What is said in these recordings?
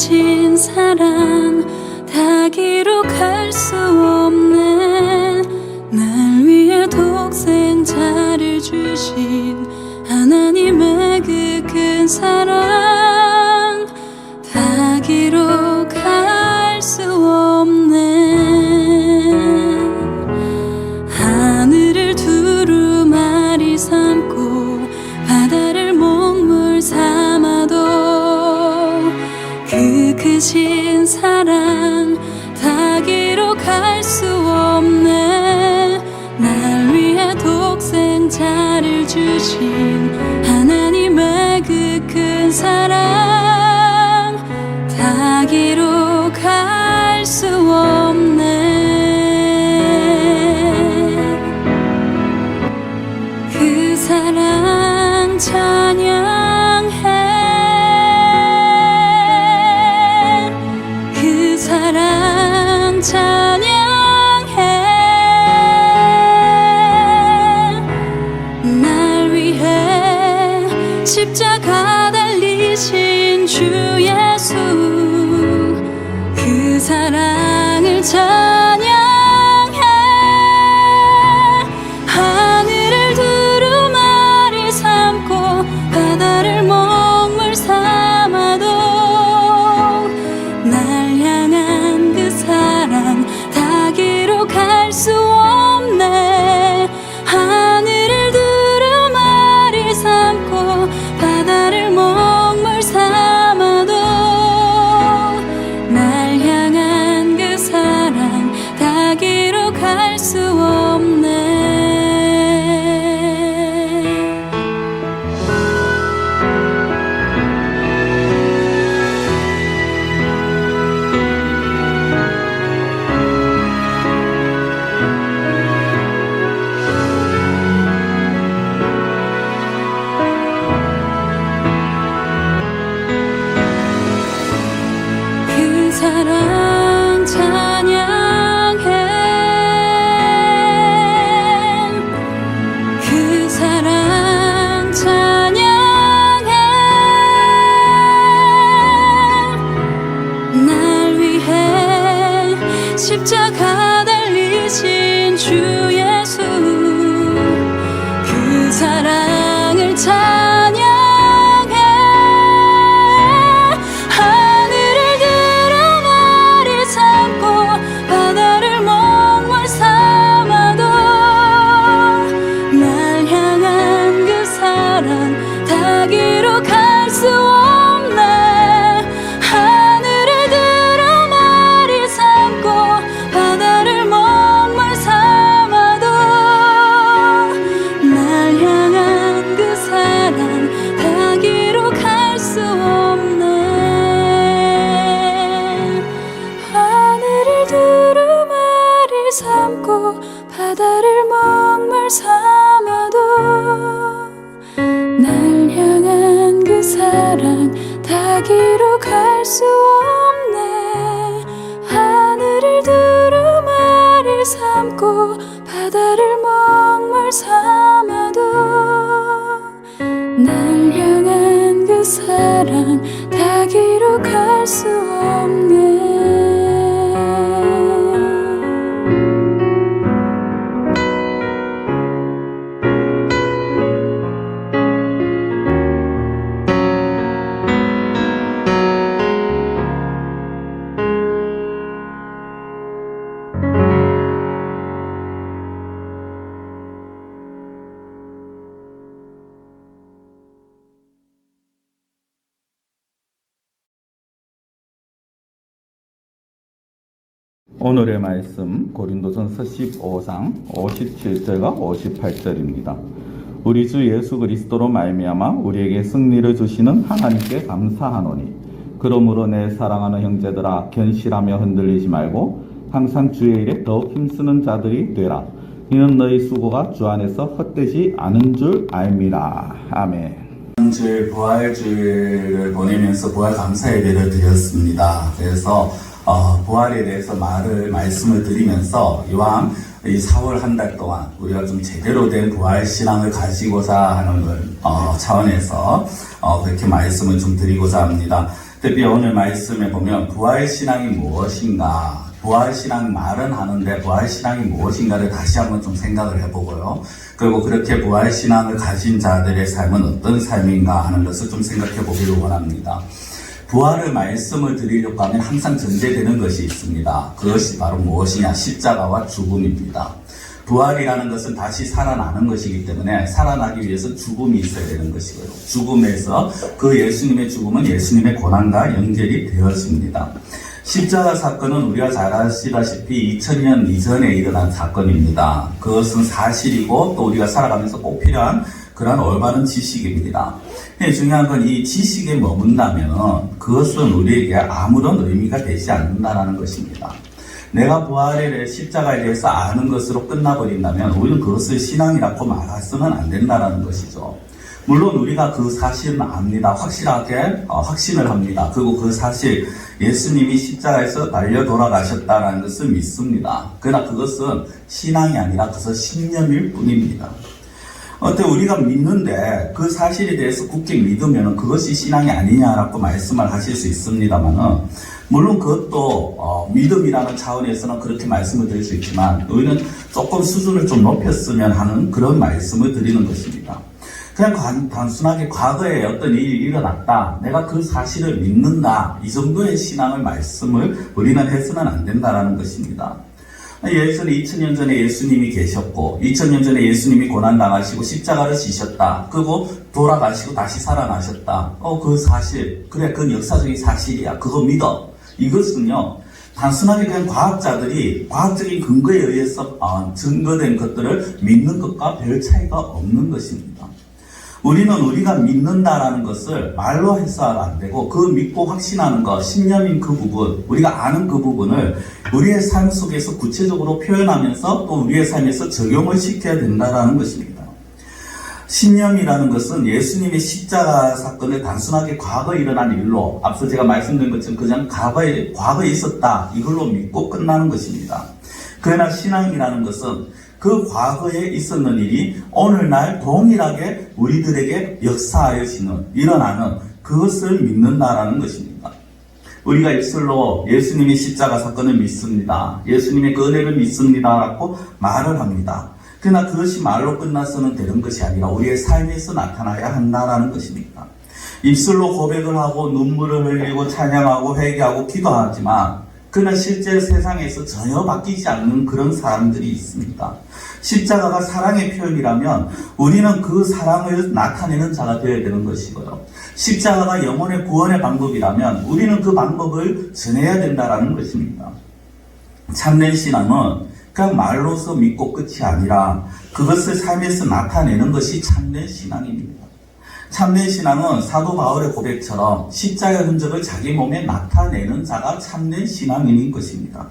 크신 사랑 다 기록할 수 없네. 날 위해 독생자를 주신 하나님의 그 큰 사랑 다 기록할 수 없네. 하늘을 두루마리 삼고 바다를 먹물 삼아도 그 크신 사랑 다 기록할 수 없네. 날 위해 독생자를 주신 하나님의 그 큰 사랑 다 기록할 수 없네. 그 사랑 찬양해. 그 사랑 찬양해. 날 위해 십자가 달리신 주 예수 그 사랑을 찬양해. 하늘을 두루마리 삼고 바다를 먹물 삼아도 날 향한 그 사랑 다 기록할 수 없네. 하늘을 두루마리 삼고 바다를 먹물 삼아도 날 향한 그 사랑 다 기록할 수 없네. 그 사랑 찬양해. 그 사랑 찬양해. 날 위해 십자가 달리신 주 예수 그 사랑을 찬양해. 하늘을 두루마리 삼고 바다를 먹물 삼아도 날 향한 그 사랑 다 기록할 수 없네. 하늘을 두루마리 삼고 바다를 먹물 삼아도 날 향한 그 사랑 다 기록할 수 없네. 하늘을 두루마리 삼고 바다를 먹물 삼아도 날 향한 그 사랑 다 기록할 수 없네. 하늘을 두루마리 삼고 바다를 먹물 삼아도 날 향한 그 사랑 다 기록할 수 없네. 오늘의 말씀 고린도전서 15장 57절과 58절입니다. 우리 주 예수 그리스도로 말미암아 우리에게 승리를 주시는 하나님께 감사하노니 그러므로 내 사랑하는 형제들아 견실하며 흔들리지 말고 항상 주의 일에 더욱 힘쓰는 자들이 되라. 이는 너희 수고가 주 안에서 헛되지 않은 줄 알미라. 아멘. 주일 부활주일을 보내면서 부활 감사 예배를 드렸습니다. 그래서 부활에 대해서 말씀을 드리면서 이왕 이 4월 한 달 동안 우리가 좀 제대로 된 부활 신앙을 가지고자 하는 차원에서 그렇게 말씀을 좀 드리고자 합니다. 특히 오늘 말씀에 보면 부활신앙이 무엇인가, 부활신앙 말은 하는데 부활신앙이 무엇인가를 다시 한번 좀 생각을 해보고요. 그리고 그렇게 부활신앙을 가진 자들의 삶은 어떤 삶인가 하는 것을 좀 생각해 보기를 원합니다. 부활의 말씀을 드리려고 하면 항상 전제되는 것이 있습니다. 그것이 바로 무엇이냐? 십자가와 죽음입니다. 부활이라는 것은 다시 살아나는 것이기 때문에 살아나기 위해서 죽음이 있어야 되는 것이고요. 죽음에서 그 예수님의 죽음은 예수님의 고난과 연결이 되어집니다. 십자가 사건은 우리가 잘 아시다시피 2000년 이전에 일어난 사건입니다. 그것은 사실이고 또 우리가 살아가면서 꼭 필요한 그런 올바른 지식입니다. 중요한 건 이 지식에 머문다면 그것은 우리에게 아무런 의미가 되지 않는다는 것입니다. 내가 부활의 십자가에 대해서 아는 것으로 끝나버린다면 우리는 그것을 신앙이라고 말해서는 안 된다는 것이죠. 물론 우리가 그 사실은 압니다. 확실하게 확신을 합니다. 그리고 그 사실 예수님이 십자가에서 달려 돌아가셨다는 것을 믿습니다. 그러나 그것은 신앙이 아니라 그것은 신념일 뿐입니다. 우리가 믿는데 그 사실에 대해서 굳게 믿으면 그것이 신앙이 아니냐라고 말씀을 하실 수 있습니다만은, 물론 그것도 믿음이라는 차원에서는 그렇게 말씀을 드릴 수 있지만 우리는 조금 수준을 좀 높였으면 하는 그런 말씀을 드리는 것입니다. 그냥 단순하게 과거에 어떤 일이 일어났다, 내가 그 사실을 믿는다, 이 정도의 신앙을 말씀을 우리는 해서는 안 된다는 것입니다. 예전에 2000년 전에 예수님이 계셨고 2000년 전에 예수님이 고난당하시고 십자가를 지셨다, 그리고 돌아가시고 다시 살아나셨다, 그 사실, 그래, 그건 역사적인 사실이야, 그거 믿어. 이것은요 단순하게 그냥 과학자들이 과학적인 근거에 의해서 증거된 것들을 믿는 것과 별 차이가 없는 것입니다. 우리는 우리가 믿는다라는 것을 말로 해서는 안 되고, 그 믿고 확신하는 것, 신념인 그 부분, 우리가 아는 그 부분을 우리의 삶 속에서 구체적으로 표현하면서 또 우리의 삶에서 적용을 시켜야 된다는 것입니다. 신념이라는 것은 예수님의 십자가 사건을 단순하게 과거에 일어난 일로, 앞서 제가 말씀드린 것처럼 그냥 과거에 있었다, 이걸로 믿고 끝나는 것입니다. 그러나 신앙이라는 것은 그 과거에 있었는 일이 오늘날 동일하게 우리들에게 역사하여지는, 일어나는 그것을 믿는다라는 것입니다. 우리가 입술로 예수님의 십자가 사건을 믿습니다, 예수님의 그 은혜를 믿습니다라고 말을 합니다. 그러나 그것이 말로 끝나서는 되는 것이 아니라 우리의 삶에서 나타나야 한다라는 것입니다. 입술로 고백을 하고 눈물을 흘리고 찬양하고 회개하고 기도하지만 그러나 실제 세상에서 전혀 바뀌지 않는 그런 사람들이 있습니다. 십자가가 사랑의 표현이라면 우리는 그 사랑을 나타내는 자가 되어야 되는 것이고요. 십자가가 영혼의 구원의 방법이라면 우리는 그 방법을 전해야 된다는 것입니다. 참된 신앙은 그냥 말로서 믿고 끝이 아니라 그것을 삶에서 나타내는 것이 참된 신앙입니다. 참된 신앙은 사도 바울의 고백처럼 십자가의 흔적을 자기 몸에 나타내는 자가 참된 신앙인인 것입니다.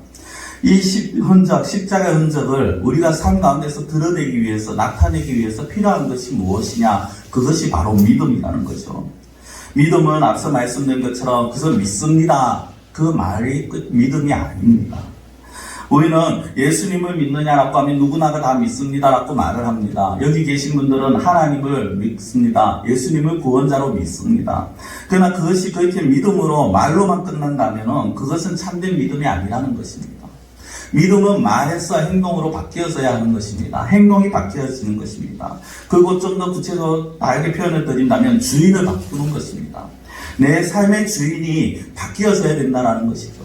이 십자가의 흔적을 우리가 삶 가운데서 드러내기 위해서, 나타내기 위해서 필요한 것이 무엇이냐? 그것이 바로 믿음이라는 거죠. 믿음은 앞서 말씀드린 것처럼 그것을 믿습니다, 그 말이 믿음이 아닙니다. 우리는 예수님을 믿느냐라고 하면 누구나가 다 믿습니다라고 말을 합니다. 여기 계신 분들은 하나님을 믿습니다, 예수님을 구원자로 믿습니다. 그러나 그것이 그렇게 믿음으로 말로만 끝난다면 그것은 참된 믿음이 아니라는 것입니다. 믿음은 말에서 행동으로 바뀌어져야 하는 것입니다. 행동이 바뀌어지는 것입니다. 그리고 좀 더 구체적으로 다르게 표현을 드린다면 주인을 바꾸는 것입니다. 내 삶의 주인이 바뀌어져야 된다는 것이죠.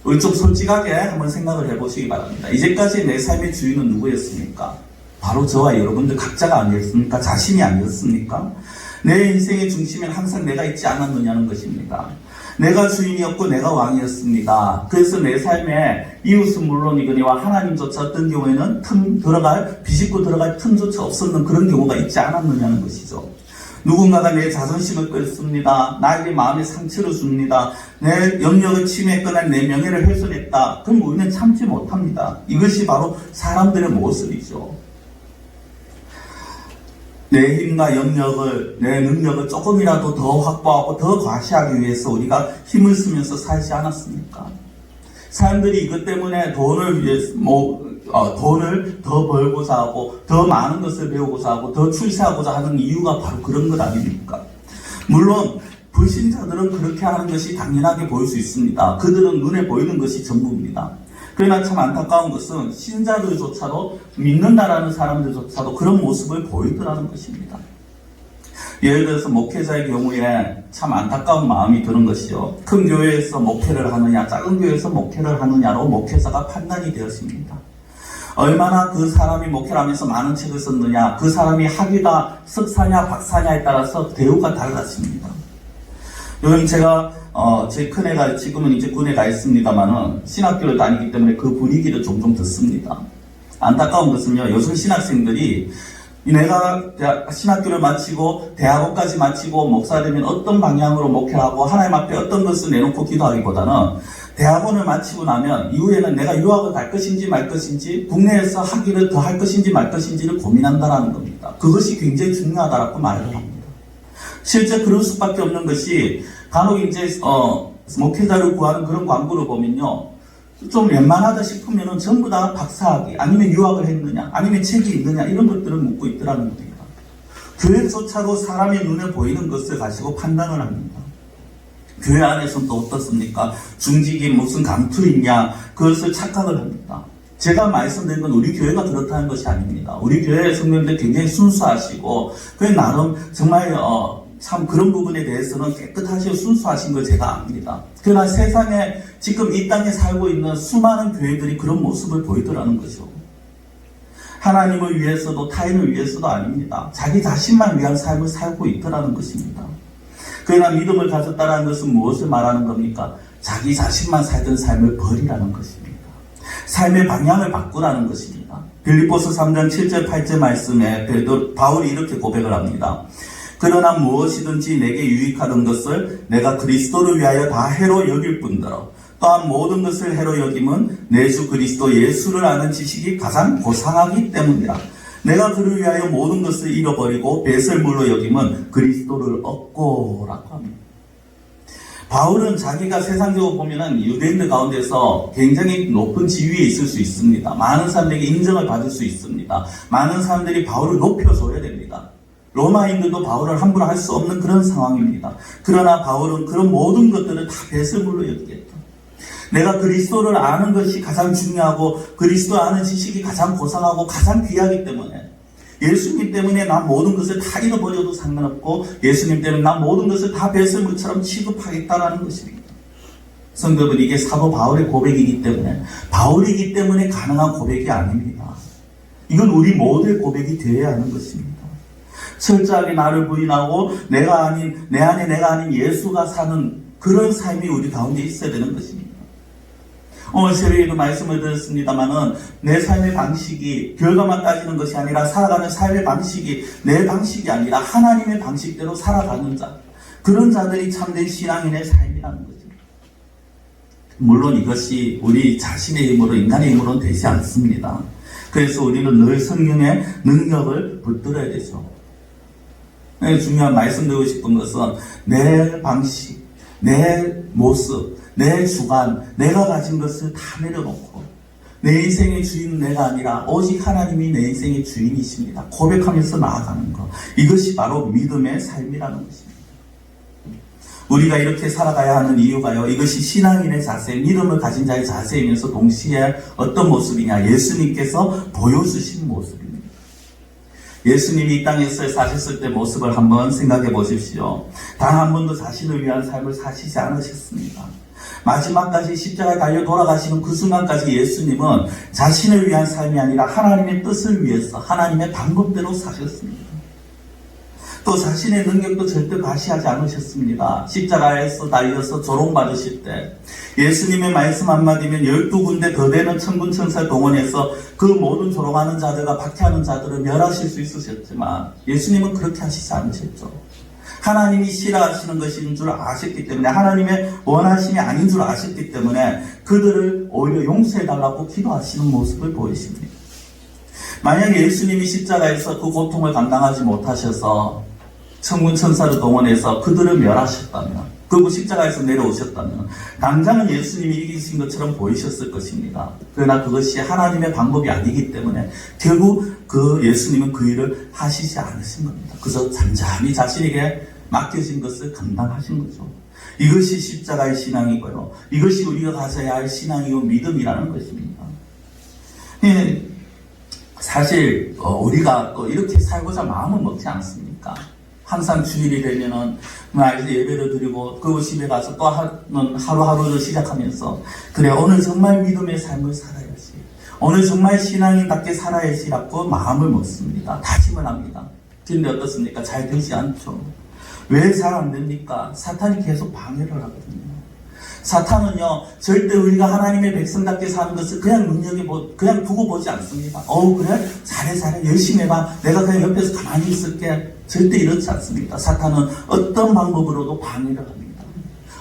우리 좀 솔직하게 한번 생각을 해보시기 바랍니다. 이제까지 내 삶의 주인은 누구였습니까? 바로 저와 여러분들 각자가 아니었습니까? 자신이 아니었습니까? 내 인생의 중심엔 항상 내가 있지 않았느냐는 것입니다. 내가 주인이었고 내가 왕이었습니다. 그래서 내 삶에 이웃은 물론이거니와 하나님조차 어떤 경우에는 비집고 들어갈 틈조차 없었는 그런 경우가 있지 않았느냐는 것이죠. 누군가가 내 자존심을 끌습니다, 나에게 마음의 상처를 줍니다, 내 영역을 침해했거나 내 명예를 훼손했다. 그럼 우리는 참지 못합니다. 이것이 바로 사람들의 모습이죠. 내 힘과 영역을, 내 능력을 조금이라도 더 확보하고 더 과시하기 위해서 우리가 힘을 쓰면서 살지 않았습니까? 사람들이 이것 때문에 돈을 더 벌고자 하고 더 많은 것을 배우고자 하고 더 출세하고자 하는 이유가 바로 그런 것 아닙니까? 물론 불신자들은 그렇게 하는 것이 당연하게 보일 수 있습니다. 그들은 눈에 보이는 것이 전부입니다. 그러나 참 안타까운 것은 신자들조차도 믿는다라는 사람들조차도 그런 모습을 보이더라는 것입니다. 예를 들어서 목회자의 경우에 참 안타까운 마음이 드는 것이요. 큰 교회에서 목회를 하느냐, 작은 교회에서 목회를 하느냐로 목회자가 판단이 되었습니다. 얼마나 그 사람이 목회를 하면서 많은 책을 썼느냐, 그 사람이 학위가 석사냐 박사냐에 따라서 대우가 달라집니다. 요즘 제가 제 큰애가 지금은 이제 군에 가 있습니다만은 신학교를 다니기 때문에 그 분위기를 종종 듣습니다. 안타까운 것은요, 요즘 신학생들이 내가 신학교를 마치고 대학원까지 마치고 목사 되면 어떤 방향으로 목회를 하고 하나님 앞에 어떤 것을 내놓고 기도하기보다는 대학원을 마치고 나면 이후에는 내가 유학을 갈 것인지 말 것인지 국내에서 학위를 더 할 것인지 말 것인지를 고민한다라는 겁니다. 그것이 굉장히 중요하다라고 말을 합니다. 실제 그럴 수밖에 없는 것이 간혹 이제 목회자를 구하는 그런 광고를 보면요, 좀 웬만하다 싶으면은 전부 다 박사학위, 아니면 유학을 했느냐, 아니면 책이 있느냐, 이런 것들을 묻고 있더라는 겁니다. 교회조차도 사람의 눈에 보이는 것을 가지고 판단을 합니다. 교회 안에서는 또 어떻습니까? 중직이 무슨 감투 있냐, 그것을 착각을 합니다. 제가 말씀드린 건 우리 교회가 그렇다는 것이 아닙니다. 우리 교회 성도님들 굉장히 순수하시고, 그 나름 정말 참 그런 부분에 대해서는 깨끗하시고 순수하신 걸 제가 압니다. 그러나 세상에 지금 이 땅에 살고 있는 수많은 교회들이 그런 모습을 보이더라는 거죠. 하나님을 위해서도 타인을 위해서도 아닙니다. 자기 자신만 위한 삶을 살고 있더라는 것입니다. 그러나 믿음을 가졌다는 것은 무엇을 말하는 겁니까? 자기 자신만 살던 삶을 버리라는 것입니다. 삶의 방향을 바꾸라는 것입니다. 빌립보서 3장 7절 8절 말씀에 바울이 이렇게 고백을 합니다. 그러나 무엇이든지 내게 유익하던 것을 내가 그리스도를 위하여 다 해로 여길 뿐더러 또한 모든 것을 해로 여김은 내 주 그리스도 예수를 아는 지식이 가장 고상하기 때문이라. 내가 그를 위하여 모든 것을 잃어버리고 배설물로 여김은 그리스도를 얻고라고 합니다. 바울은 자기가 세상적으로 보면은 유대인들 가운데서 굉장히 높은 지위에 있을 수 있습니다. 많은 사람들에게 인정을 받을 수 있습니다. 많은 사람들이 바울을 높여줘야 됩니다. 로마인들도 바울을 함부로 할 수 없는 그런 상황입니다. 그러나 바울은 그런 모든 것들을 다 배설물로 여기겠다. 내가 그리스도를 아는 것이 가장 중요하고 그리스도 아는 지식이 가장 고상하고 가장 귀하기 때문에 예수님 때문에 난 모든 것을 다 잃어버려도 상관없고 예수님 때문에 난 모든 것을 다 배설물처럼 취급하겠다라는 것입니다. 성도분, 이게 사도 바울의 고백이기 때문에 바울이기 때문에 가능한 고백이 아닙니다. 이건 우리 모두의 고백이 되어야 하는 것입니다. 철저하게 나를 부인하고 내 안에 내가 아닌 예수가 사는 그런 삶이 우리 가운데 있어야 되는 것입니다. 오늘 새벽에도 말씀을 드렸습니다만은 내 삶의 방식이 결과만 따지는 것이 아니라 살아가는 삶의 방식이 내 방식이 아니라 하나님의 방식대로 살아가는 자, 그런 자들이 참된 신앙인의 삶이라는 거죠. 물론 이것이 우리 자신의 힘으로, 인간의 힘으로는 되지 않습니다. 그래서 우리는 늘 성령의 능력을 붙들어야 되죠. 중요한 말씀드리고 싶은 것은 내 방식, 내 모습, 내 주관, 내가 가진 것을 다 내려놓고 내 인생의 주인은 내가 아니라 오직 하나님이 내 인생의 주인이십니다. 고백하면서 나아가는 것, 이것이 바로 믿음의 삶이라는 것입니다. 우리가 이렇게 살아가야 하는 이유가요, 이것이 신앙인의 자세, 믿음을 가진 자의 자세이면서 동시에 어떤 모습이냐, 예수님께서 보여주신 모습입니다. 예수님이 이 땅에서 사셨을 때 모습을 한번 생각해 보십시오. 단 한 번도 자신을 위한 삶을 사시지 않으셨습니다. 마지막까지 십자가에 달려 돌아가시는 그 순간까지 예수님은 자신을 위한 삶이 아니라 하나님의 뜻을 위해서 하나님의 방법대로 사셨습니다. 또 자신의 능력도 절대 과시하지 않으셨습니다. 십자가에서 달려서 조롱받으실 때 예수님의 말씀 한마디면 12군데 더 되는 천군 천사 동원해서 그 모든 조롱하는 자들과 박해하는 자들을 멸하실 수 있으셨지만 예수님은 그렇게 하시지 않으셨죠. 하나님이 싫어하시는 것인 줄 아셨기 때문에, 하나님의 원하심이 아닌 줄 아셨기 때문에 그들을 오히려 용서해달라고 기도하시는 모습을 보이십니다. 만약에 예수님이 십자가에서 그 고통을 감당하지 못하셔서 천군 천사를 동원해서 그들을 멸하셨다면, 그리고 십자가에서 내려오셨다면 당장은 예수님이 이기신 것처럼 보이셨을 것입니다. 그러나 그것이 하나님의 방법이 아니기 때문에 결국 그 예수님은 그 일을 하시지 않으신 겁니다. 그래서 잠잠히 자신에게 맡겨진 것을 감당하신 거죠. 이것이 십자가의 신앙이고요. 이것이 우리가 가져야 할 신앙이고 믿음이라는 것입니다. 예, 사실 우리가 또 이렇게 살고자 마음은 먹지 않습니까? 항상 주일이 되면은 말씀 예배를 드리고 그 집에 가서 또 하루하루를 시작하면서 그래 오늘 정말 믿음의 삶을 살아야지, 오늘 정말 신앙인답게 살아야지라고 마음을 먹습니다. 다짐을 합니다. 근데 어떻습니까? 잘 되지 않죠. 왜 잘 안 됩니까? 사탄이 계속 방해를 하거든요. 사탄은요, 절대 우리가 하나님의 백성답게 사는 것을 그냥 그냥 두고 보지 않습니다. 그래? 잘해. 열심히 해봐. 내가 그냥 옆에서 가만히 있을게. 절대 이렇지 않습니다. 사탄은 어떤 방법으로도 방해를 합니다.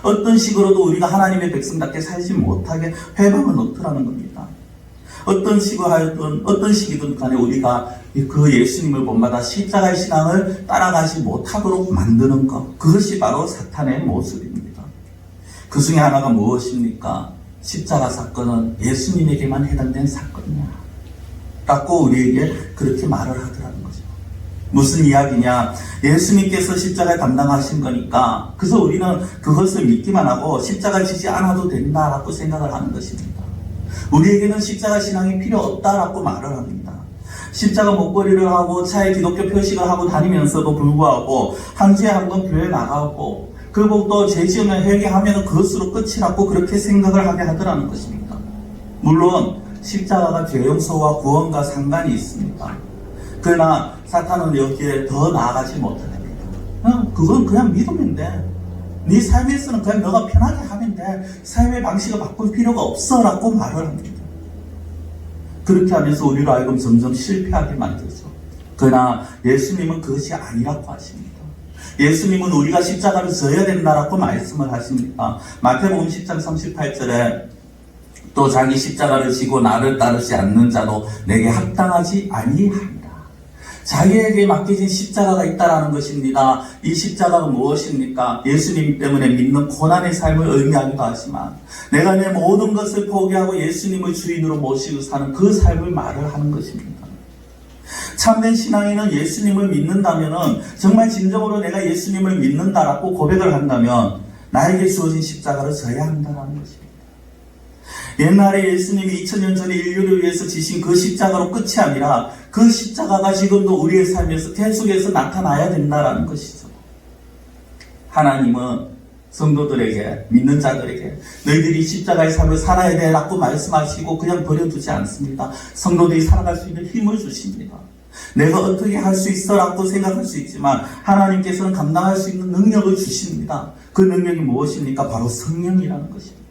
어떤 식으로도 우리가 하나님의 백성답게 살지 못하게 회방을 놓더라는 겁니다. 어떤 식이든 간에 우리가 그 예수님을 본받아 십자가의 신앙을 따라가지 못하도록 만드는 것, 그것이 바로 사탄의 모습입니다. 그 중에 하나가 무엇입니까? 십자가 사건은 예수님에게만 해당된 사건이야 라고 우리에게 그렇게 말을 하더라는 거죠. 무슨 이야기냐? 예수님께서 십자가를 담당하신 거니까 그래서 우리는 그것을 믿기만 하고 십자가 지지 않아도 된다라고 생각을 하는 것입니다. 우리에게는 십자가 신앙이 필요 없다라고 말을 합니다. 십자가 목걸이를 하고 차에 기독교 표식을 하고 다니면서도 불구하고 한 주에 한 번 교회 나가고 그리고 또 죄 지으면 회개하면 그것으로 끝이라고 그렇게 생각을 하게 하더라는 것입니다. 물론 십자가가 죄 용서와 구원과 상관이 있습니다. 그러나 사탄은 여기에 더 나아가지 못합니다. 그건 그냥 믿으면 돼. 네 삶에서는 그냥 너가 편하게 하면 돼. 삶의 방식을 바꿀 필요가 없어 라고 말을 합니다. 그렇게 하면서 우리를 하여금 점점 실패하게 만들죠. 그러나 예수님은 그것이 아니라고 하십니다. 예수님은 우리가 십자가를 져야 된다라고 말씀을 하십니다. 마태복음 10장 38절에 또 자기 십자가를 지고 나를 따르지 않는 자도 내게 합당하지 아니하리라. 자기에게 맡겨진 십자가가 있다라는 것입니다. 이 십자가가 무엇입니까? 예수님 때문에 믿는 고난의 삶을 의미하기도 하지만 내가 내 모든 것을 포기하고 예수님을 주인으로 모시고 사는 그 삶을 말을 하는 것입니다. 참된 신앙인은 예수님을 믿는다면 정말 진정으로 내가 예수님을 믿는다라고 고백을 한다면 나에게 주어진 십자가를 져야 한다는 것입니다. 옛날에 예수님이 2000년 전에 인류를 위해서 지신 그 십자가로 끝이 아니라 그 십자가가 지금도 우리의 삶에서 계속해서 나타나야 된다는 것이죠. 하나님은 성도들에게, 믿는 자들에게 너희들이 십자가의 삶을 살아야 돼 라고 말씀하시고 그냥 버려두지 않습니다. 성도들이 살아갈 수 있는 힘을 주십니다. 내가 어떻게 할 수 있어 라고 생각할 수 있지만 하나님께서는 감당할 수 있는 능력을 주십니다. 그 능력이 무엇입니까? 바로 성령이라는 것입니다.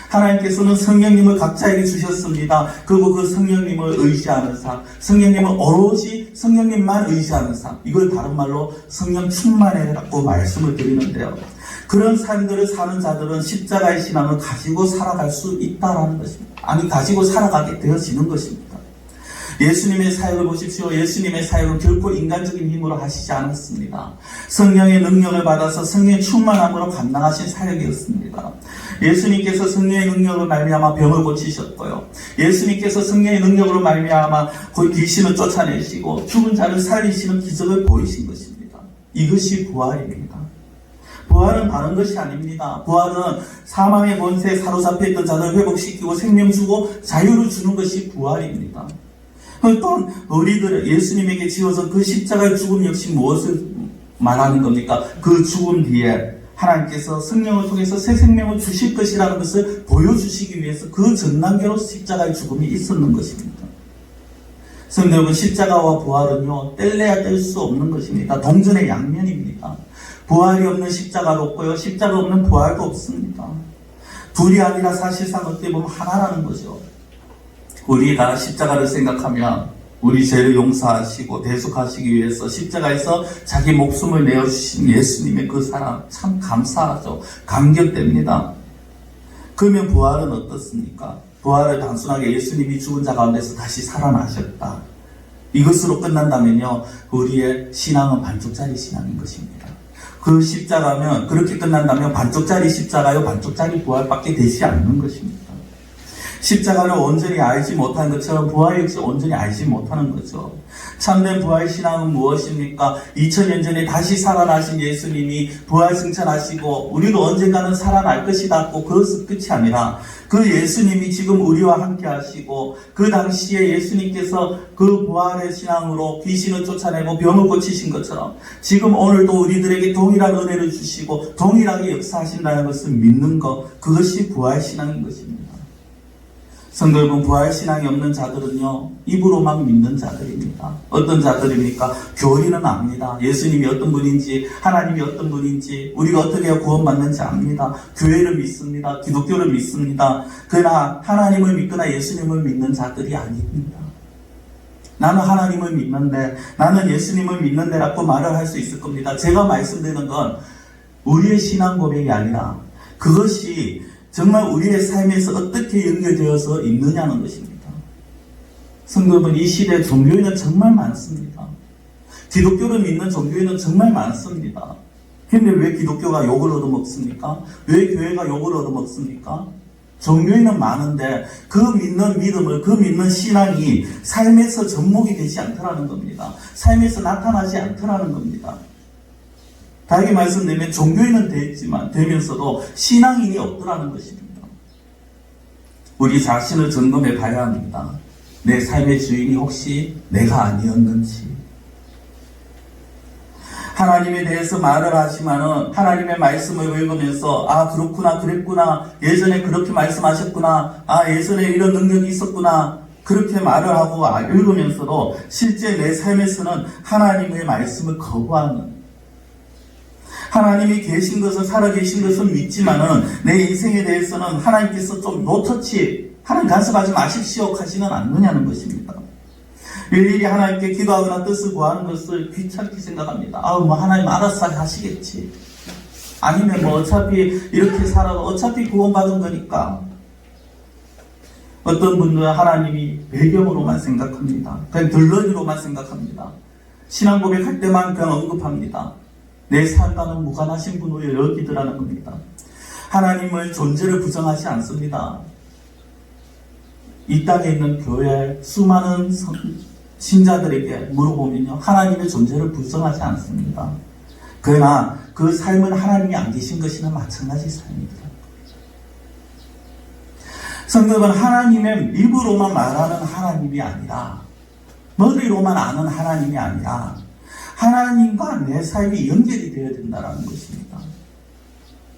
하나님께서는 성령님을 각자에게 주셨습니다. 그리고 그 성령님을 의지하는 삶, 성령님을 오로지 성령님만 의지하는 삶, 이걸 다른 말로 성령 충만이라고 말씀을 드리는데요. 그런 삶들을 사는 자들은 십자가의 신앙을 가지고 살아갈 수 있다라는 것입니다. 아니, 가지고 살아가게 되어지는 것입니다. 예수님의 사역을 보십시오. 예수님의 사역은 결코 인간적인 힘으로 하시지 않았습니다. 성령의 능력을 받아서 성령의 충만함으로 감당하신 사역이었습니다. 예수님께서 성령의 능력으로 말미암아 병을 고치셨고요. 예수님께서 성령의 능력으로 말미암아 귀신을 쫓아내시고 죽은 자를 살리시는 기적을 보이신 것입니다. 이것이 부활입니다. 부활은 다른 것이 아닙니다. 부활은 사망의 권세에 사로잡혀 있던 자들을 회복시키고 생명 주고 자유를 주는 것이 부활입니다. 또 우리들 예수님에게 지어진 그 십자가의 죽음 역시 무엇을 말하는 겁니까? 그 죽음 뒤에 하나님께서 성령을 통해서 새 생명을 주실 것이라는 것을 보여주시기 위해서 그 전단계로 십자가의 죽음이 있었는 것입니다. 성도 여러분, 십자가와 부활은요, 뗄래야 뗄 수 없는 것입니다. 동전의 양면입니다. 부활이 없는 십자가도 없고요, 십자가 없는 부활도 없습니다. 둘이 아니라 사실상 어떻게 보면 하나라는 거죠. 우리가 십자가를 생각하면 우리 죄를 용서하시고 대속하시기 위해서 십자가에서 자기 목숨을 내어주신 예수님의 그 사랑 참 감사하죠. 감격됩니다. 그러면 부활은 어떻습니까? 부활을 단순하게 예수님이 죽은 자 가운데서 다시 살아나셨다, 이것으로 끝난다면요, 우리의 신앙은 반쪽짜리 신앙인 것입니다. 그 십자가면, 그렇게 끝난다면 반쪽짜리 십자가요, 반쪽짜리 부활밖에 되지 않는 것입니다. 십자가를 온전히 알지 못한 것처럼 부활 역시 온전히 알지 못하는 거죠. 참된 부활 신앙은 무엇입니까? 2000년 전에 다시 살아나신 예수님이 부활 승천하시고 우리도 언젠가는 살아날 것이다 고 그것은 끝이 아니라 그 예수님이 지금 우리와 함께 하시고 그 당시에 예수님께서 그 부활의 신앙으로 귀신을 쫓아내고 병을 고치신 것처럼 지금 오늘도 우리들에게 동일한 은혜를 주시고 동일하게 역사하신다는 것을 믿는 것, 그것이 부활 신앙인 것입니다. 성도 여러분, 부활 신앙이 없는 자들은요, 입으로만 믿는 자들입니다. 어떤 자들입니까? 교리는 압니다. 예수님이 어떤 분인지, 하나님이 어떤 분인지, 우리가 어떻게 해야 구원받는지 압니다. 교회를 믿습니다. 기독교를 믿습니다. 그러나 하나님을 믿거나 예수님을 믿는 자들이 아닙니다. 나는 하나님을 믿는데, 나는 예수님을 믿는데 라고 말을 할 수 있을 겁니다. 제가 말씀드리는 건 우리의 신앙 고백이 아니라 그것이 정말 우리의 삶에서 어떻게 연결되어서 있느냐는 것입니다. 성도 여러분, 이 시대에 종교인은 정말 많습니다. 기독교를 믿는 종교인은 정말 많습니다. 근데 왜 기독교가 욕을 얻어먹습니까? 왜 교회가 욕을 얻어먹습니까? 종교인은 많은데 그 믿는 믿음을, 그 믿는 신앙이 삶에서 접목이 되지 않더라는 겁니다. 삶에서 나타나지 않더라는 겁니다. 다르게 말씀드리면 종교인은 되면서도 신앙인이 없더라는 것입니다. 우리 자신을 점검해 봐야 합니다. 내 삶의 주인이 혹시 내가 아니었는지. 하나님에 대해서 말을 하지만은 하나님의 말씀을 읽으면서 아 그렇구나 그랬구나 예전에 그렇게 말씀하셨구나 아 예전에 이런 능력이 있었구나 그렇게 말을 하고 읽으면서도 실제 내 삶에서는 하나님의 말씀을 거부하는, 하나님이 계신 것을, 살아계신 것을 믿지만은 내 인생에 대해서는 하나님께서 좀 노터치, 하나님 간섭하지 마십시오 하지는 않느냐는 것입니다. 일일이 하나님께 기도하거나 뜻을 구하는 것을 귀찮게 생각합니다. 하나님 알아서 하시겠지. 아니면 어차피 이렇게 살아도 어차피 구원받은 거니까. 어떤 분들은 하나님이 배경으로만 생각합니다. 그냥 덜러리로만 생각합니다. 신앙 고백할 때만 그냥 언급합니다. 내 삶과는 무관하신 분으로 여기더라는 겁니다. 하나님의 존재를 부정하지 않습니다. 이 땅에 있는 교회 수많은 신자들에게 물어보면요, 하나님의 존재를 부정하지 않습니다. 그러나 그 삶은 하나님이 안 계신 것이나 마찬가지 삶입니다. 성경은 하나님의 입으로만 말하는 하나님이 아니라, 머리로만 아는 하나님이 아니라 하나님과 내 삶이 연결이 되어야 된다는 것입니다.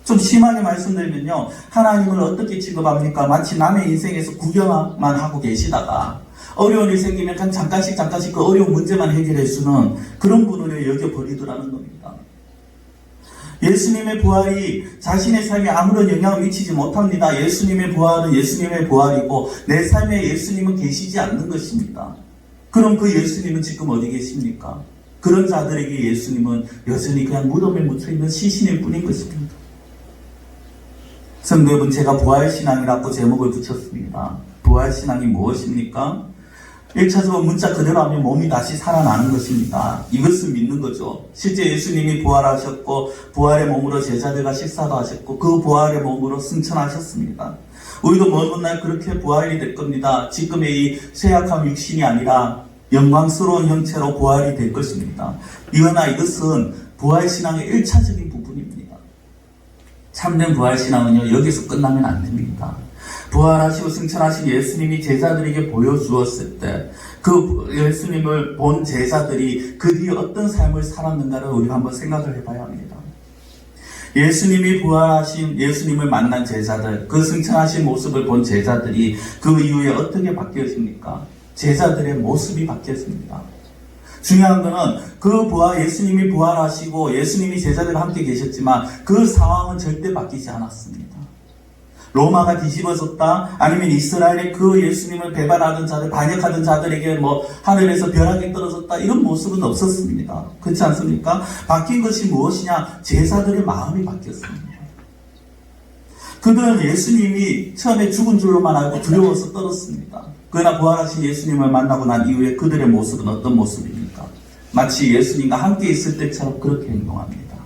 좀 심하게 말씀드리면요, 하나님을 어떻게 취급합니까? 마치 남의 인생에서 구경만 하고 계시다가 어려운 일 생기면 그냥 잠깐씩 그 어려운 문제만 해결해주는 그런 분으로 여겨버리더라는 겁니다. 예수님의 부활이 자신의 삶에 아무런 영향을 미치지 못합니다. 예수님의 부활은 예수님의 부활이고 내 삶에 예수님은 계시지 않는 것입니다. 그럼 그 예수님은 지금 어디 계십니까? 그런 자들에게 예수님은 여전히 그냥 무덤에 묻혀있는 시신일 뿐인 것입니다. 성도 여러분, 제가 부활신앙이라고 제목을 붙였습니다. 부활신앙이 무엇입니까? 1차적으로 문자 그대로 하면 몸이 다시 살아나는 것입니다. 이것을 믿는 거죠. 실제 예수님이 부활하셨고 부활의 몸으로 제자들과 식사도 하셨고 그 부활의 몸으로 승천하셨습니다. 우리도 먼 훗날 그렇게 부활이 될 겁니다. 지금의 이 쇠약한 육신이 아니라 영광스러운 형체로 부활이 될 것입니다. 그러나 이것은 부활신앙의 1차적인 부분입니다. 참된 부활신앙은요, 여기서 끝나면 안 됩니다. 부활하시고 승천하신 예수님이 제자들에게 보여주었을 때 그 예수님을 본 제자들이 그 뒤에 어떤 삶을 살았는가를 우리가 한번 생각을 해봐야 합니다. 예수님이 부활하신 예수님을 만난 제자들, 그 승천하신 모습을 본 제자들이 그 이후에 어떻게 바뀌어집니까? 제자들의 모습이 바뀌었습니다. 중요한 거는 그 예수님이 부활하시고 예수님이 제자들과 함께 계셨지만 그 상황은 절대 바뀌지 않았습니다. 로마가 뒤집어졌다, 아니면 이스라엘의 그 예수님을 배반하던 자들, 반역하던 자들에게 하늘에서 벼락이 떨어졌다, 이런 모습은 없었습니다. 그렇지 않습니까? 바뀐 것이 무엇이냐? 제자들의 마음이 바뀌었습니다. 그들은 예수님이 처음에 죽은 줄로만 알고 두려워서 떨었습니다. 그러나 부활하신 예수님을 만나고 난 이후에 그들의 모습은 어떤 모습입니까? 마치 예수님과 함께 있을 때처럼 그렇게 행동합니다.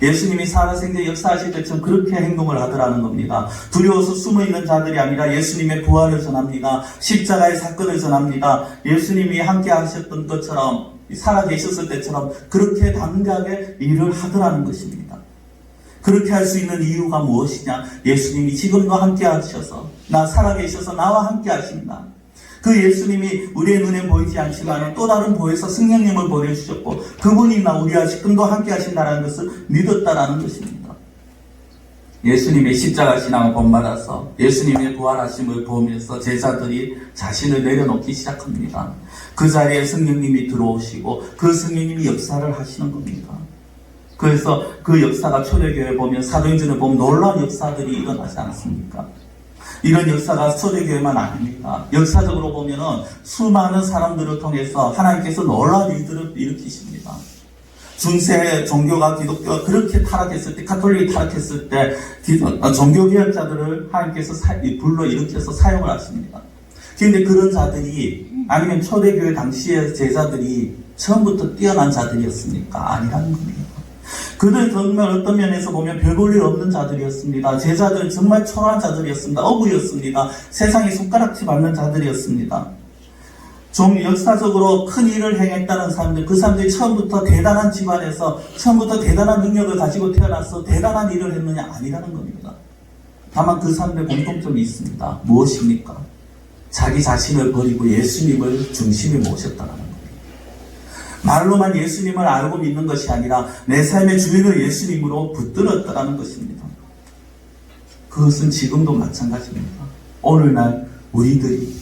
예수님이 살아생전 역사하실 때처럼 그렇게 행동을 하더라는 겁니다. 두려워서 숨어있는 자들이 아니라 예수님의 부활을 전합니다. 십자가의 사건을 전합니다. 예수님이 함께 하셨던 것처럼 살아계셨을 때처럼 그렇게 담대하게 일을 하더라는 것입니다. 그렇게 할 수 있는 이유가 무엇이냐? 예수님이 지금도 함께 하셔서 나 살아계셔서 나와 함께 하신다. 그 예수님이 우리의 눈에 보이지 않지만 또 다른 보혜사 성령님을 보내주셨고 그분이 우리와 지금도 함께 하신다는 것을 믿었다라는 것입니다. 예수님의 십자가 신앙을 본받아서 예수님의 부활하심을 보면서 제자들이 자신을 내려놓기 시작합니다. 그 자리에 성령님이 들어오시고 그 성령님이 역사를 하시는 겁니다. 그래서 그 역사가 초대교회에 보면 사도행전을 보면 놀라운 역사들이 일어나지 않습니까? 이런 역사가 초대교회만 아닙니다. 역사적으로 보면은 수많은 사람들을 통해서 하나님께서 놀라운 일들을 일으키십니다. 중세 종교가 기독교가 그렇게 타락했을 때, 가톨릭이 타락했을 때 종교개혁자들을 하나님께서 불러 일으켜서 사용을 하십니다. 그런데 그런 자들이 아니면 초대교회 당시의 제자들이 처음부터 뛰어난 자들이었습니까? 아니라는 겁니다. 그들 정말 어떤 면에서 보면 별 볼 일 없는 자들이었습니다. 제자들은 정말 초라한 자들이었습니다. 어부였습니다. 세상에 손가락질 받는 자들이었습니다. 좀 역사적으로 큰 일을 행했다는 사람들, 그 사람들이 처음부터 대단한 집안에서 처음부터 대단한 능력을 가지고 태어나서 대단한 일을 했느냐? 아니라는 겁니다. 다만 그 사람들의 공통점이 있습니다. 무엇입니까? 자기 자신을 버리고 예수님을 중심에 모셨다는 겁니다. 말로만 예수님을 알고 믿는 것이 아니라 내 삶의 주인을 예수님으로 붙들었다는 것입니다. 그것은 지금도 마찬가지입니다. 오늘날 우리들이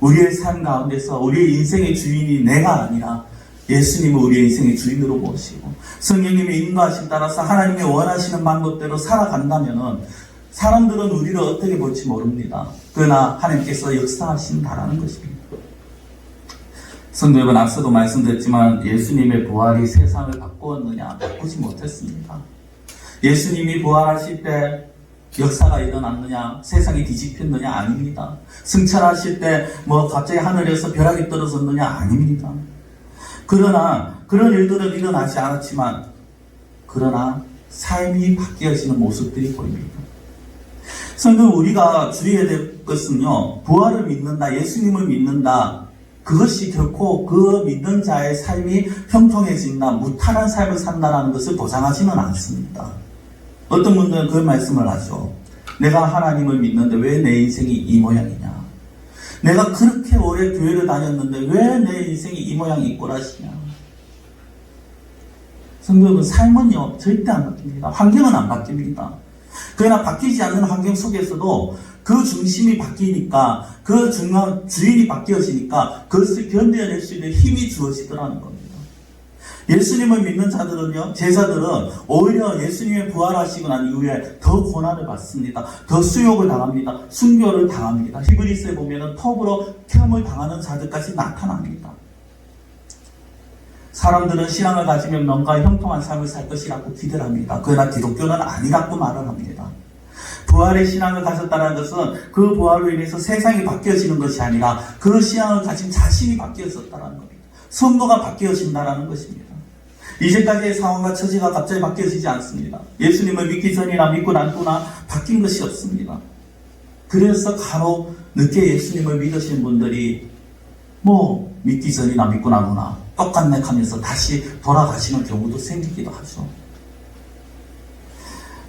우리의 삶 가운데서 우리의 인생의 주인이 내가 아니라 예수님을 우리의 인생의 주인으로 모시고 성령님의 인도하심 따라서 하나님의 원하시는 방법대로 살아간다면 사람들은 우리를 어떻게 볼지 모릅니다. 그러나 하나님께서 역사하신다라는 것입니다. 성도 여러분, 앞서도 말씀드렸지만 예수님의 부활이 세상을 바꾸었느냐? 바꾸지 못했습니다. 예수님이 부활하실 때 역사가 일어났느냐? 세상이 뒤집혔느냐? 아닙니다. 승천하실 때 갑자기 하늘에서 벼락이 떨어졌느냐? 아닙니다. 그러나 그런 일들은 일어나지 않았지만 그러나 삶이 바뀌어지는 모습들이 보입니다. 성도 우리가 주의해야 될 것은요, 부활을 믿는다, 예수님을 믿는다, 그것이 결코 그 믿는 자의 삶이 형통해진다, 무탈한 삶을 산다는 것을 보장하지는 않습니다. 어떤 분들은 그 말씀을 하죠. 내가 하나님을 믿는데 왜 내 인생이 이 모양이냐? 내가 그렇게 오래 교회를 다녔는데 왜 내 인생이 이 모양이 이 꼴하시냐? 성도 여러분, 삶은요 절대 안 바뀝니다. 환경은 안 바뀝니다. 그러나 바뀌지 않는 환경 속에서도 그 중심이 바뀌니까, 그 중간 주인이 바뀌어지니까 그것을 견뎌낼 수 있는 힘이 주어지더라는 겁니다. 예수님을 믿는 자들은요, 제자들은 오히려 예수님의 부활하시고 난 이후에 더 고난을 받습니다. 더 수욕을 당합니다. 순교를 당합니다. 히브리서에 보면은 톱으로 켬을 당하는 자들까지 나타납니다. 사람들은 신앙을 가지면 뭔가 형통한 삶을 살 것이라고 기대를 합니다. 그러나 기독교는 아니라고 말을 합니다. 부활의 신앙을 가졌다는 것은 그 부활로 인해서 세상이 바뀌어지는 것이 아니라 그 신앙을 가진 자신이 바뀌어졌다는 겁니다. 성도가 바뀌어진다는 것입니다. 이제까지의 상황과 처지가 갑자기 바뀌어지지 않습니다. 예수님을 믿기 전이나 믿고 난 후나 바뀐 것이 없습니다. 그래서 간혹 늦게 예수님을 믿으시는 분들이 믿기 전이나 믿고 난 후나 똑같네 하면서 다시 돌아가시는 경우도 생기기도 하죠.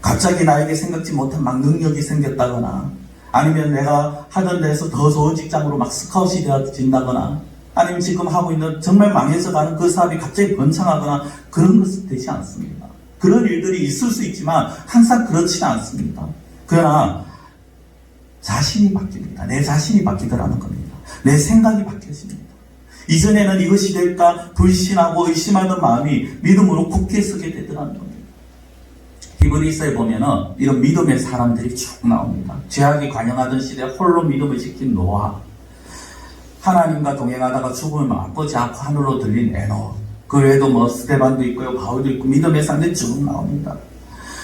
갑자기 나에게 생각지 못한 막 능력이 생겼다거나, 아니면 내가 하던 데서 더 좋은 직장으로 막 스카웃이 되어진다거나, 아니면 지금 하고 있는 정말 망해서 가는 그 사업이 갑자기 번창하거나, 그런 것은 되지 않습니다. 그런 일들이 있을 수 있지만 항상 그렇지는 않습니다. 그러나 자신이 바뀝니다. 내 자신이 바뀌더라는 겁니다. 내 생각이 바뀌어집니다. 이전에는 이것이 될까 불신하고 의심하던 마음이 믿음으로 굳게 서게 되더라는 겁니다. 히브리서에 보면은 이런 믿음의 사람들이 쭉 나옵니다. 죄악이 관영하던 시대에 홀로 믿음을 지킨 노아, 하나님과 동행하다가 죽음을 맛보지 않고 하늘로 들린 에녹, 그 외에도 스데반도 있고요, 바울도 있고 믿음의 사람들이 쭉 나옵니다.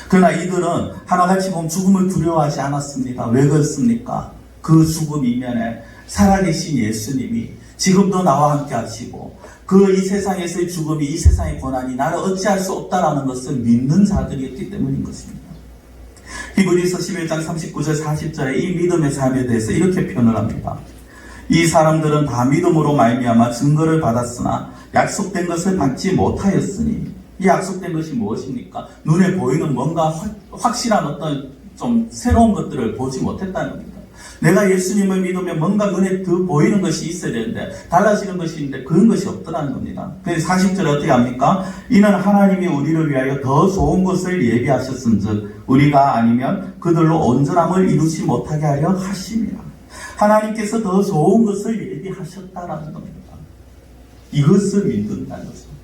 그러나 이들은 하나같이 보면 죽음을 두려워하지 않았습니다. 왜 그렇습니까? 그 죽음 이면에 살아계신 예수님이 지금도 나와 함께 하시고 그 이 세상에서의 죽음이 이 세상의 고난이 나를 어찌할 수 없다라는 것을 믿는 자들이었기 때문인 것입니다. 히브리서 11장 39절 40절에 이 믿음의 삶에 대해서 이렇게 표현을 합니다. 이 사람들은 다 믿음으로 말미암아 증거를 받았으나 약속된 것을 받지 못하였으니, 이 약속된 것이 무엇입니까? 눈에 보이는 뭔가 확실한 어떤 좀 새로운 것들을 보지 못했다는 겁니다. 내가 예수님을 믿으면 뭔가 눈에 더 보이는 것이 있어야 되는데 달라지는 것이 있는데 그런 것이 없더라는 겁니다. 그래서 40절에 어떻게 합니까? 이는 하나님이 우리를 위하여 더 좋은 것을 예비하셨은즉 우리가 아니면 그들로 온전함을 이루지 못하게 하려 하심이라. 하나님께서 더 좋은 것을 예비하셨다라는 겁니다. 이것을 믿는다는 것입니다.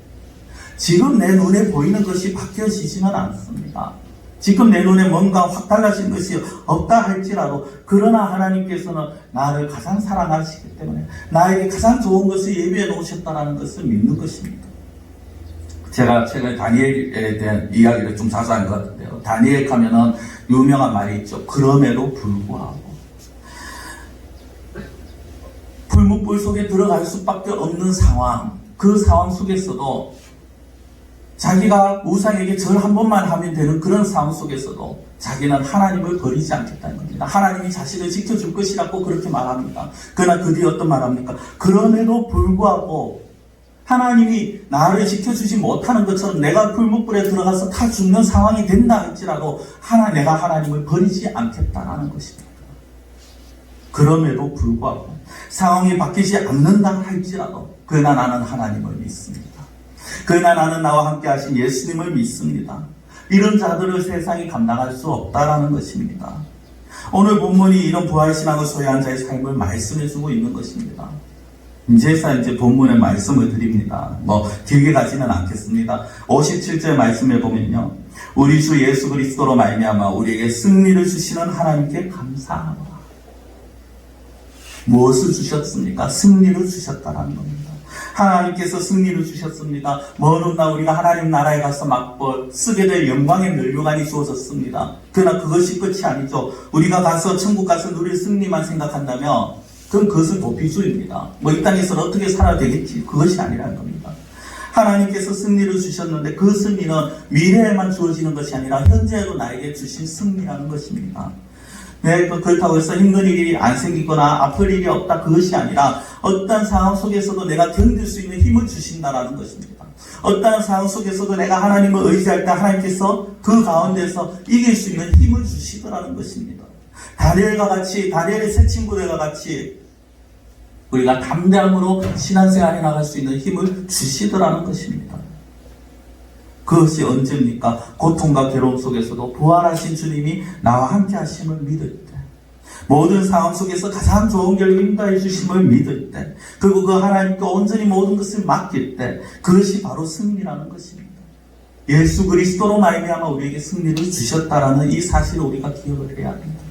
지금 내 눈에 보이는 것이 바뀌어지지는 않습니다. 지금 내 눈에 뭔가 확 달라진 것이 없다 할지라도, 그러나 하나님께서는 나를 가장 사랑하시기 때문에 나에게 가장 좋은 것을 예비해 놓으셨다는 것을 믿는 것입니다. 제가 최근에 다니엘에 대한 이야기를 좀 자주 한 것 같은데요. 다니엘 하면은 유명한 말이 있죠. 그럼에도 불구하고. 불문불 속에 들어갈 수밖에 없는 상황, 그 상황 속에서도 자기가 우상에게 절 한 번만 하면 되는 그런 상황 속에서도 자기는 하나님을 버리지 않겠다는 겁니다. 하나님이 자신을 지켜줄 것이라고 그렇게 말합니다. 그러나 그 뒤에 어떤 말합니까? 그럼에도 불구하고 하나님이 나를 지켜주지 못하는 것처럼 내가 불문불에 들어가서 다 죽는 상황이 된다 할지라도 내가 하나님을 버리지 않겠다는 것입니다. 그럼에도 불구하고 상황이 바뀌지 않는다 할지라도 그러나 나는 하나님을 믿습니다. 그러나 나는 나와 함께 하신 예수님을 믿습니다. 이런 자들을 세상이 감당할 수 없다라는 것입니다. 오늘 본문이 이런 부활신앙을 소유한 자의 삶을 말씀해주고 있는 것입니다. 이제 본문의 말씀을 드립니다. 길게 가지는 않겠습니다. 57절 말씀에 보면요, 우리 주 예수 그리스도로 말미암아 우리에게 승리를 주시는 하나님께 감사하노라. 무엇을 주셨습니까? 승리를 주셨다라는 겁니다. 하나님께서 승리를 주셨습니다. 먼 훗날 우리가 하나님 나라에 가서 쓰게 될 영광의 면류관이 주어졌습니다. 그러나 그것이 끝이 아니죠. 우리가 가서 천국 가서 누릴 승리만 생각한다면 그럼 그것은 도피주의입니다. 이 땅에서는 어떻게 살아야 되겠지, 그것이 아니라는 겁니다. 하나님께서 승리를 주셨는데 그 승리는 미래에만 주어지는 것이 아니라 현재에도 나에게 주신 승리라는 것입니다. 그렇다고 해서 힘든 일이 안 생기거나 아플 일이 없다, 그것이 아니라 어떤 상황 속에서도 내가 견딜 수 있는 힘을 주신다라는 것입니다. 어떤 상황 속에서도 내가 하나님을 의지할 때 하나님께서 그 가운데서 이길 수 있는 힘을 주시더라는 것입니다. 다니엘의 새 친구들과 같이 우리가 담대함으로 신앙생활에 나갈 수 있는 힘을 주시더라는 것입니다. 그것이 언제입니까? 고통과 괴로움 속에서도 부활하신 주님이 나와 함께 하심을 믿을 때, 모든 상황 속에서 가장 좋은 결과 인도해 주심을 믿을 때, 그리고 그 하나님께 온전히 모든 것을 맡길 때, 그것이 바로 승리라는 것입니다. 예수 그리스도로 말미암아 우리에게 승리를 주셨다라는 이 사실을 우리가 기억을 해야 합니다.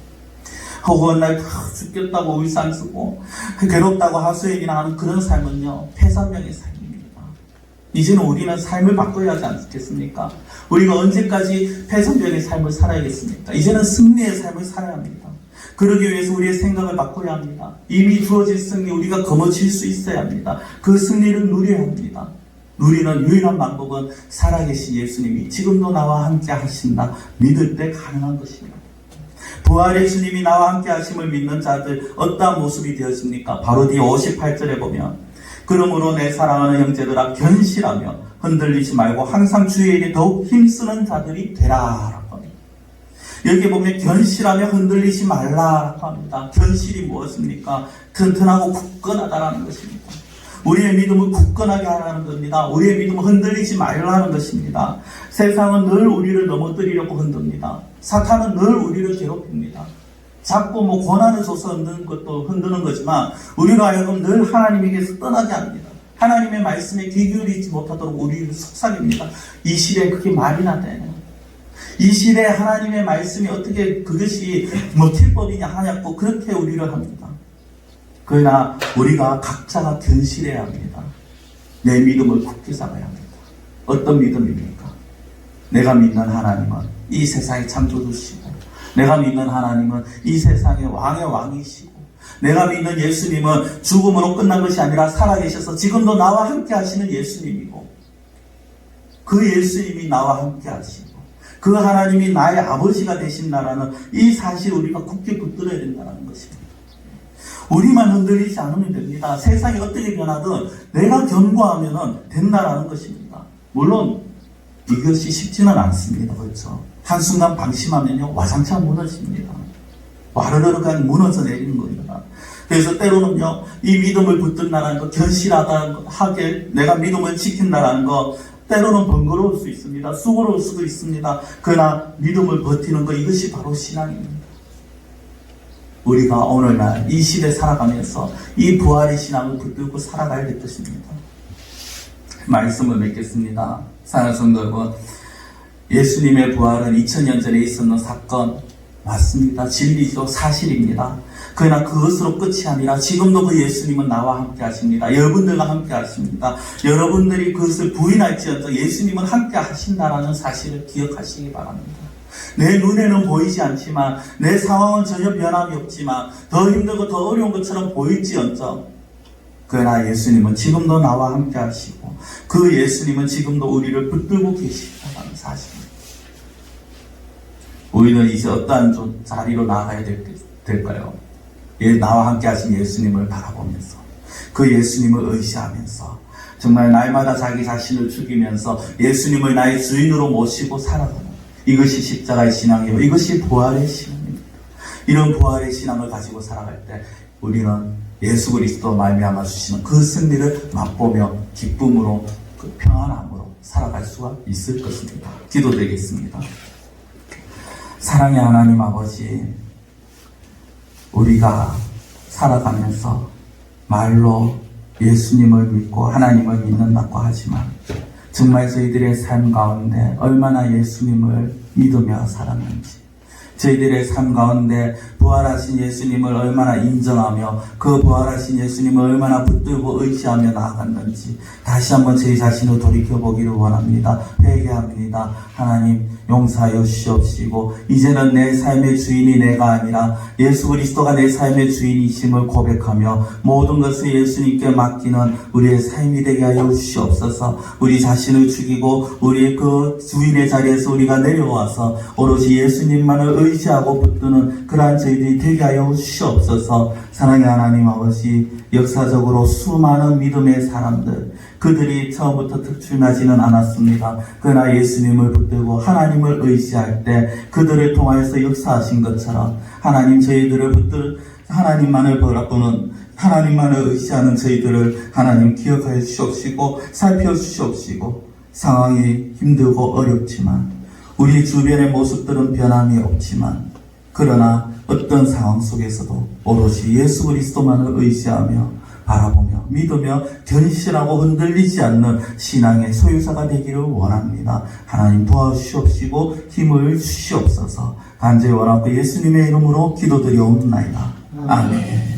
허구한 날 죽겠다고 울산 쓰고 괴롭다고 하소연이나 하는 그런 삶은요, 폐산병의 삶입니다. 이제는 우리는 삶을 바꿔야 하지 않겠습니까? 우리가 언제까지 폐선병의 삶을 살아야겠습니까? 이제는 승리의 삶을 살아야 합니다. 그러기 위해서 우리의 생각을 바꿔야 합니다. 이미 주어진 승리 우리가 거머쥘 수 있어야 합니다. 그 승리를 누려야 합니다. 누리는 유일한 방법은 살아계신 예수님이 지금도 나와 함께 하신다 믿을 때 가능한 것입니다. 부활의 주님이 나와 함께 하심을 믿는 자들 어떠한 모습이 되었습니까? 바로 뒤 58절에 보면, 그러므로 내 사랑하는 형제들아 견실하며 흔들리지 말고 항상 주의 일에 더욱 힘쓰는 자들이 되라 라고 합니다. 여기 보면 견실하며 흔들리지 말라라고 합니다. 견실이 무엇입니까? 튼튼하고 굳건하다라는 것입니다. 우리의 믿음을 굳건하게 하라는 겁니다. 우리의 믿음을 흔들리지 말라는 것입니다. 세상은 늘 우리를 넘어뜨리려고 흔듭니다. 사탄은 늘 우리를 괴롭힙니다. 자꾸 고난을 줘서 흔드는 거지만 우리가 하여금 늘 하나님에게서 떠나게 합니다. 하나님의 말씀에 귀 기울이지 못하도록 우리를 속삭입니다. 이 시대에 그게 말이나 되냐. 이 시대에 하나님의 말씀이 어떻게 그것이 틀법이냐 하냐고 그렇게 우리를 합니다. 그러나 우리가 각자가 견실해야 합니다. 내 믿음을 굳게 잡아야 합니다. 어떤 믿음입니까? 내가 믿는 하나님은 이 세상의 창조주시고, 내가 믿는 하나님은 이 세상의 왕의 왕이시고, 내가 믿는 예수님은 죽음으로 끝난 것이 아니라 살아계셔서 지금도 나와 함께 하시는 예수님이고, 그 예수님이 나와 함께 하시고, 그 하나님이 나의 아버지가 되신다라는 이 사실을 우리가 굳게 붙들어야 된다는 것입니다. 우리만 흔들리지 않으면 됩니다. 세상이 어떻게 변하든 내가 견고하면 된다라는 것입니다. 물론 이것이 쉽지는 않습니다. 그렇죠? 한순간 방심하면요, 와장창 무너집니다. 와르르르 그냥 무너져 내리는 겁니다. 그래서 때로는요, 이 믿음을 붙든다는 거, 견실하게 내가 믿음을 지킨다는 거, 때로는 번거로울 수 있습니다. 수고로울 수도 있습니다. 그러나 믿음을 버티는 것, 이것이 바로 신앙입니다. 우리가 오늘날 이 시대 살아가면서 이 부활의 신앙을 붙들고 살아가야 될 것입니다. 말씀을 맺겠습니다. 사랑하는 성도 여러분, 예수님의 부활은 2000년 전에 있었는 사건 맞습니다. 진리죠. 사실입니다. 그러나 그것으로 끝이 아니라 지금도 그 예수님은 나와 함께 하십니다. 여러분들과 함께 하십니다. 여러분들이 그것을 부인할지언정 예수님은 함께 하신다라는 사실을 기억하시기 바랍니다. 내 눈에는 보이지 않지만, 내 상황은 전혀 변함이 없지만, 더 힘들고 더 어려운 것처럼 보일지언정 그러나 예수님은 지금도 나와 함께 하시고, 그 예수님은 지금도 우리를 붙들고 계시다는 사실입니다. 우리는 이제 어떠한 자리로 나아가야 될까요? 나와 함께 하신 예수님을 바라보면서, 그 예수님을 의지하면서, 정말 날마다 자기 자신을 죽이면서 예수님을 나의 주인으로 모시고 살아가는, 이것이 십자가의 신앙이고 이것이 부활의 신앙입니다. 이런 부활의 신앙을 가지고 살아갈 때 우리는 예수 그리스도 말미암아 주시는 그 승리를 맛보며 기쁨으로, 그 평안함으로 살아갈 수가 있을 것입니다. 기도드리겠습니다. 사랑의 하나님 아버지, 우리가 살아가면서 말로 예수님을 믿고 하나님을 믿는다고 하지만 정말 저희들의 삶 가운데 얼마나 예수님을 믿으며 살았는지, 저희들의 삶 가운데 부활하신 예수님을 얼마나 인정하며 그 부활하신 예수님을 얼마나 붙들고 의지하며 나아갔는지 다시 한번 저희 자신을 돌이켜보기를 원합니다. 회개합니다. 하나님 용서하여 주시옵시고, 이제는 내 삶의 주인이 내가 아니라 예수 그리스도가 내 삶의 주인이심을 고백하며 모든 것을 예수님께 맡기는 우리의 삶이 되게 하여 주시옵소서. 우리 자신을 죽이고 우리의 그 주인의 자리에서 우리가 내려와서 오로지 예수님만을 의지하고 붙드는 그러한 저희들이 되게 하여 주시옵소서. 사랑의 하나님 아버지, 역사적으로 수많은 믿음의 사람들, 그들이 처음부터 특출나지는 않았습니다. 그러나 예수님을 붙들고 하나님을 의지할 때 그들을 통하여서 역사하신 것처럼 하나님, 저희들을 붙들 하나님만을 바라보는, 하나님만을 의지하는 저희들을 하나님 기억하여 주시옵시고 살펴주시옵시고, 상황이 힘들고 어렵지만 우리 주변의 모습들은 변함이 없지만, 그러나 어떤 상황 속에서도 오로지 예수 그리스도만을 의지하며 바라보며 믿으며 견실하고 흔들리지 않는 신앙의 소유자가 되기를 원합니다. 하나님 도와주시옵시고 힘을 주시옵소서. 간절히 원하고 예수님의 이름으로 기도드리옵나이다. 아멘.